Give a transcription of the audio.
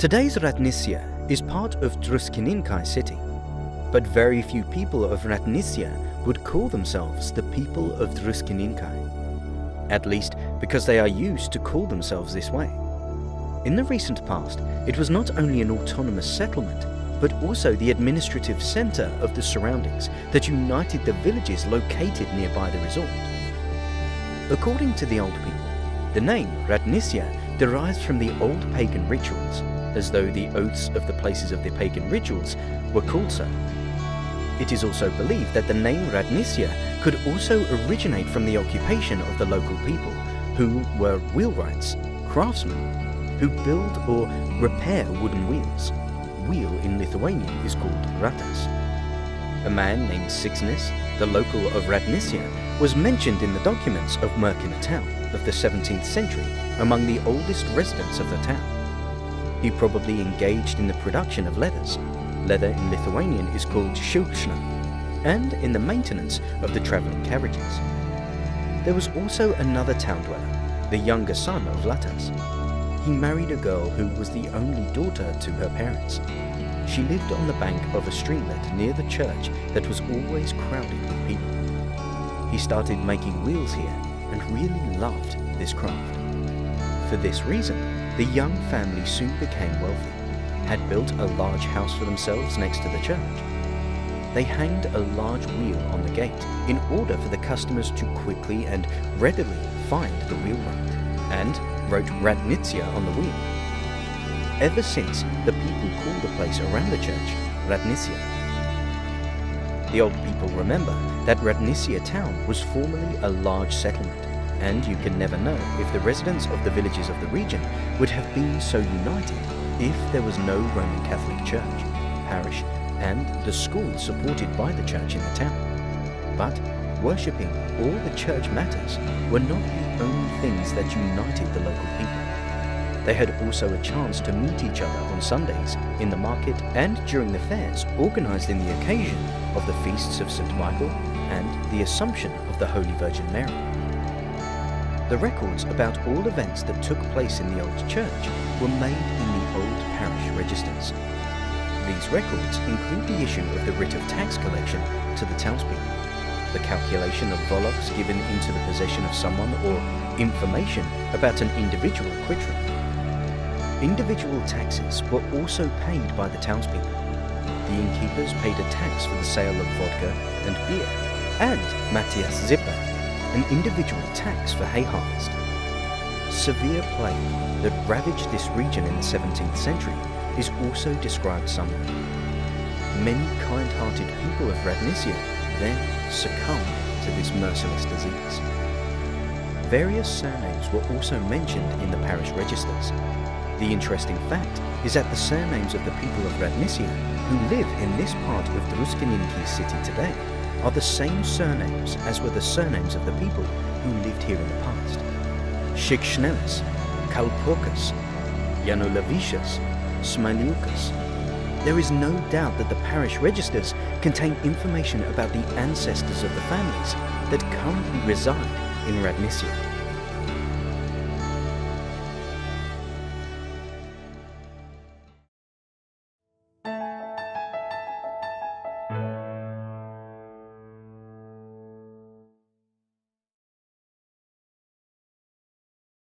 Today's Ratnycia is part of Druskininkai city, but very few people of Ratnycia would call themselves the people of Druskininkai, at least because they are used to call themselves this way. In the recent past, it was not only an autonomous settlement, but also the administrative center of the surroundings that united the villages located nearby the resort. According to the old people, the name Ratnycia derives from the old pagan rituals, as though the oaths of the places of the pagan rituals were called so. It is also believed that the name Ratnycia could also originate from the occupation of the local people, who were wheelwrights, craftsmen, who build or repair wooden wheels. Wheel in Lithuanian is called ratas. A man named Siksnis, the local of Ratnycia, was mentioned in the documents of Merkina town of the 17th century among the oldest residents of the town. He probably engaged in the production of leathers. Leather in Lithuanian is called shilkshna, and in the maintenance of the travelling carriages. There was also another town dweller, the younger son of Latas. He married a girl who was the only daughter to her parents. She lived on the bank of a streamlet near the church that was always crowded with people. He started making wheels here and really loved this craft. For this reason, the young family soon became wealthy, had built a large house for themselves next to the church. They hanged a large wheel on the gate in order for the customers to quickly and readily find the wheelwright, and wrote Ratnycia on the wheel. Ever since, the people call the place around the church Ratnycia. The old people remember that Ratnycia town was formerly a large settlement, and you can never know if the residents of the villages of the region would have been so united if there was no Roman Catholic church, parish, and the school supported by the church in the town. But worshipping all the church matters were not the only things that united the local people. They had also a chance to meet each other on Sundays, in the market, and during the fairs organized in the occasion of the feasts of St. Michael and the Assumption of the Holy Virgin Mary. The records about all events that took place in the old church were made in the old parish registers. These records include the issue of the writ of tax collection to the townspeople, the calculation of voloks given into the possession of someone, or information about an individual quitrum. Individual taxes were also paid by the townspeople. The innkeepers paid a tax for the sale of vodka and beer, and Matthias Zipper, an individual tax for hay harvest. Severe plague that ravaged this region in the 17th century is also described somewhere. Many kind-hearted people of Ratnycia then succumbed to this merciless disease. Various surnames were also mentioned in the parish registers. The interesting fact is that the surnames of the people of Ratnycia who live in this part of Druskininkai city today are the same surnames as were the surnames of the people who lived here in the past. Shiksnelis, Kalpokas, Yanulavishas, Smiliukas. There is no doubt that the parish registers contain information about the ancestors of the families that currently reside in Ratnycia.